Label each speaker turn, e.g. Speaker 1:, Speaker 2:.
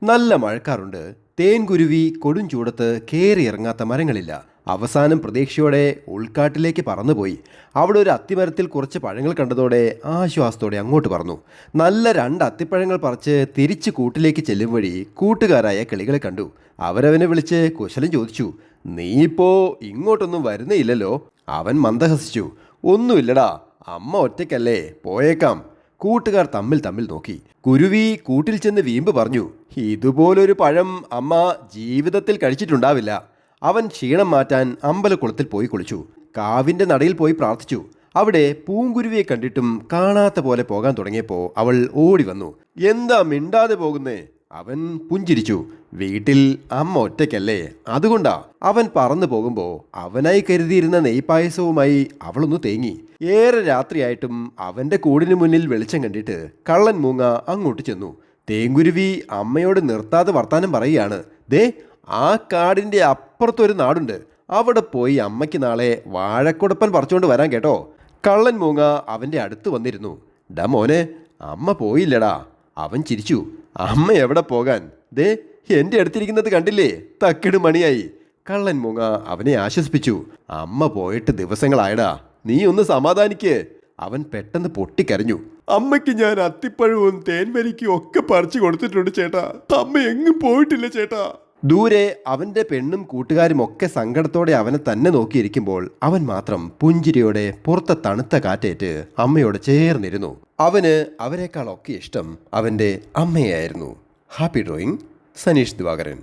Speaker 1: നല്ല മഴക്കാറുണ്ട്. തേൻകുരുവി കൊടും ചൂടത്ത് കേറിയിറങ്ങാത്ത മരങ്ങളില്ല. അവസാനം പ്രതീക്ഷയോടെ ഉൾക്കാട്ടിലേക്ക് പറന്നുപോയി. അവിടെ ഒരു അത്തിമരത്തിൽ കുറച്ച് പഴങ്ങൾ കണ്ടതോടെ ആശ്വാസത്തോടെ അങ്ങോട്ട് പറന്നു. നല്ല രണ്ട് അത്തിപ്പഴങ്ങൾ പറിച്ച് തിരിച്ച് കൂട്ടിലേക്ക് ചെല്ലും വഴി കൂട്ടുകാരായ കിളികളെ കണ്ടു. അവരവനെ വിളിച്ച് കുശലം ചോദിച്ചു. നീ ഇപ്പോ ഇങ്ങോട്ടൊന്നും വരുന്നേയില്ലല്ലോ. അവൻ മന്ദഹസിച്ചു. ഒന്നുമില്ലടാ, അമ്മ ഒറ്റയ്ക്കല്ലേ, പോയേക്കാം. കൂട്ടുകാർ തമ്മിൽ തമ്മിൽ നോക്കി. കുരുവി കൂട്ടിൽ ചെന്ന് വീമ്പ് പറഞ്ഞു. ഇതുപോലൊരു പഴം അമ്മ ജീവിതത്തിൽ കഴിച്ചിട്ടുണ്ടാവില്ല. അവൻ ക്ഷീണം മാറ്റാൻ അമ്പലക്കുളത്തിൽ പോയി കുളിച്ചു. കാവിൻ്റെ നടയിൽ പോയി പ്രാർത്ഥിച്ചു. അവിടെ പൂങ്കുരുവിയെ കണ്ടിട്ടും കാണാത്ത പോലെ പോകാൻ തുടങ്ങിയപ്പോൾ അവൾ ഓടി വന്നു. എന്താ മിണ്ടാതെ പോകുന്നേ? അവൻ പുഞ്ചിരിച്ചു. വീട്ടിൽ അമ്മ ഒറ്റയ്ക്കല്ലേ, അതുകൊണ്ടാ. അവൻ പറന്നു പോകുമ്പോൾ അവനായി കരുതിയിരുന്ന നെയ്പായസവുമായി അവളൊന്ന് തേങ്ങി. ഏറെ രാത്രിയായിട്ടും അവൻ്റെ കൂടിനു മുന്നിൽ വെളിച്ചം കണ്ടിട്ട് കള്ളൻ മൂങ്ങ അങ്ങോട്ട് ചെന്നു. തേങ്കുരുവി അമ്മയോട് നിർത്താതെ വർത്താനം പറയുകയാണ്. ദേ, ആ കാടിൻ്റെ അപ്പുറത്തൊരു നാടുണ്ട്. അവിടെ പോയി അമ്മയ്ക്ക് നാളെ വാഴക്കുടപ്പൻ പറിച്ചുകൊണ്ട് വരാൻ കേട്ടോ. കള്ളൻ മൂങ്ങ അവൻ്റെ അടുത്ത് വന്നിരുന്നു. ഡാ മോനെ, അമ്മ പോയില്ലടാ. അവൻ ചിരിച്ചു. അമ്മ എവിടെ പോകാൻ? ദേ, എൻ്റെ അടുത്തിരിക്കുന്നത് കണ്ടില്ലേ, തക്കിട് മണിയായി. കള്ളൻ മൂങ്ങ അവനെ ആശ്വസിപ്പിച്ചു. അമ്മ പോയിട്ട് ദിവസങ്ങളായടാ, നീ ഒന്ന് സമാധാനിക്ക്. അവൻ പെട്ടെന്ന് പൊട്ടിക്കരഞ്ഞു. അമ്മയ്ക്ക് ഞാൻ അത്തിപ്പഴവും തേൻവരിക്കും ഒക്കെ പറിച്ചു കൊടുത്തിട്ടുണ്ട് ചേട്ടാ. അമ്മ എങ്ങും പോയിട്ടില്ല ചേട്ടാ. ദൂരെ അവൻ്റെ പെണ്ണും കൂട്ടുകാരും ഒക്കെ സങ്കടത്തോടെ അവനെ തന്നെ നോക്കിയിരിക്കുമ്പോൾ അവൻ മാത്രം പുഞ്ചിരിയോടെ പുറത്തെ തണുത്ത കാറ്റേറ്റ് അമ്മയോട് ചേർന്നിരുന്നു. അവന് അവരെക്കാളൊക്കെ ഇഷ്ടം അവൻ്റെ അമ്മയായിരുന്നു. Happy drawing, Saneesh Divakaran.